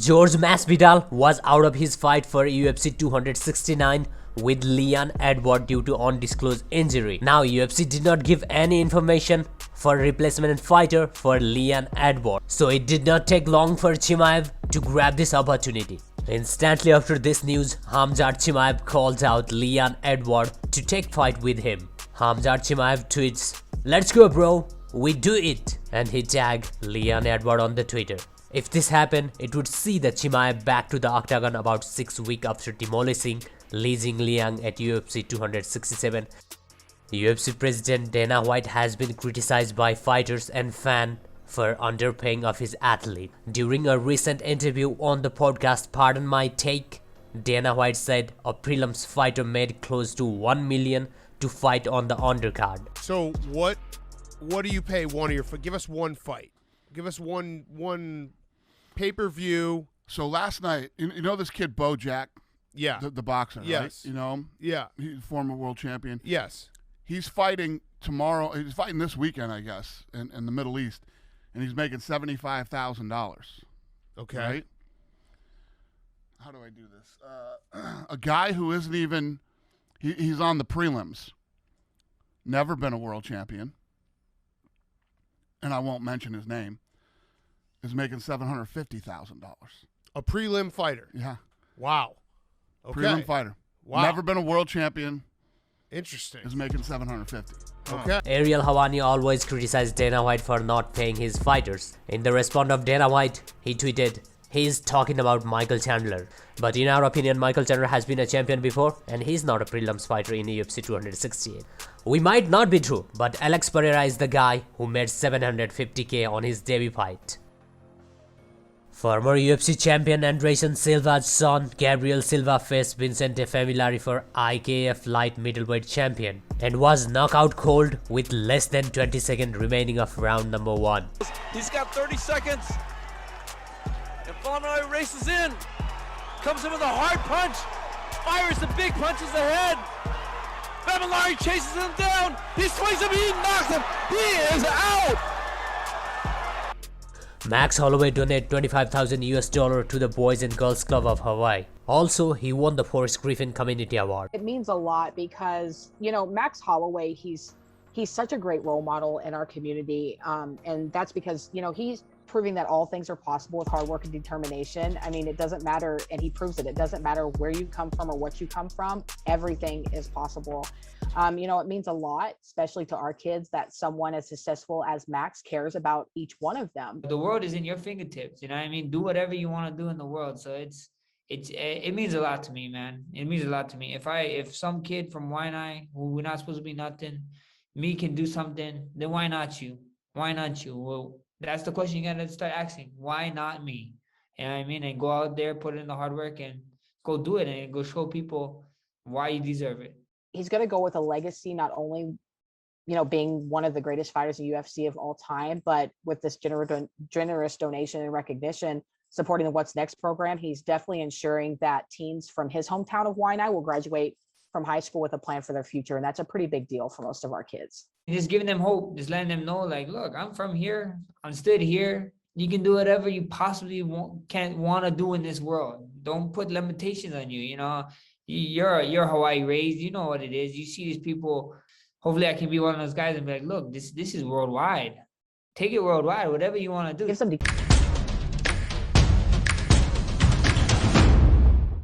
Jorge Masvidal was out of his fight for UFC 269 with Edwards due to undisclosed injury. Now UFC did not give any information for replacement fighter for Edwards, so it did not take long for Chimaev to grab this opportunity. Instantly after this news, Khamzat Chimaev calls out Edwards to take fight with him. Khamzat Chimaev tweets, "Let's go bro, we do it," and he tagged Edwards on the Twitter. If this happened, it would see the Chimaev back to the octagon about 6 weeks after demolishing Li Jingliang at UFC 267. UFC President Dana White has been criticized by fighters and fans for underpaying of his athlete. During a recent interview on the podcast Pardon My Take, Dana White said a prelims fighter made close to $1 million to fight on the undercard. So what do you pay one of your? Give us one fight. Give us one pay-per-view. So last night, you know this kid Bojack? Yeah. The boxer, yes. Right? You know him? Yeah. He's a former world champion. Yes. He's fighting tomorrow. He's fighting this weekend, I guess, in the Middle East, and he's making $75,000. Okay. Right? How do I do this? A guy who isn't even, he's on the prelims, never been a world champion, and I won't mention his name, is making $750,000. A prelim fighter. Yeah. Wow. Okay. Prelim fighter. Wow. Never been a world champion. Interesting. Is making $750. Okay. Ariel Helwani always criticized Dana White for not paying his fighters. In the response of Dana White, he tweeted, "He's talking about Michael Chandler. But in our opinion, Michael Chandler has been a champion before, and he's not a prelims fighter in UFC 268. We might not be true, but Alex Pereira is the guy who made $750K on his debut fight." Former UFC champion Anderson Silva's son Gabriel Silva faced Vincente Familari for IKF light middleweight champion and was knockout cold with less than 20 seconds remaining of round number 1. He's got 30 seconds. And Familari races in. Comes in with a hard punch. Fires the big punches ahead. Familari chases him down. He swings him. He knocks him. He is out. Max Holloway donated $25,000 to the Boys and Girls Club of Hawaii. Also, he won the Forrest Griffin Community Award. It means a lot because, you know, Max Holloway, he's such a great role model in our community. And that's because, you know, he's proving that all things are possible with hard work and determination. I mean, it doesn't matter, and he proves it. It doesn't matter where you come from or what you come from. Everything is possible. You know, it means a lot, especially to our kids, that someone as successful as Max cares about each one of them. The world is in your fingertips, you know what I mean? Do whatever you want to do in the world. So it means a lot to me, man. It means a lot to me. If some kid from Waianae, who we're not supposed to be nothing, me can do something, then why not you? Why not you? Well, that's the question you gotta start asking. Why not me? You know what I mean? And go out there, put in the hard work, and go do it, and go show people why you deserve it. He's going to go with a legacy, not only, you know, being one of the greatest fighters in UFC of all time, but with this generous donation and recognition, supporting the What's Next program, he's definitely ensuring that teens from his hometown of Waianae will graduate from high school with a plan for their future. And that's a pretty big deal for most of our kids. Just giving them hope, just letting them know, like, look, I'm from here. I'm still here. You can do whatever you possibly want to do in this world. Don't put limitations on you, you know. You're Hawaii raised, you know what it is. You see these people. Hopefully I can be one of those guys and be like, look, this is worldwide. Take it worldwide, whatever you want to do. Give some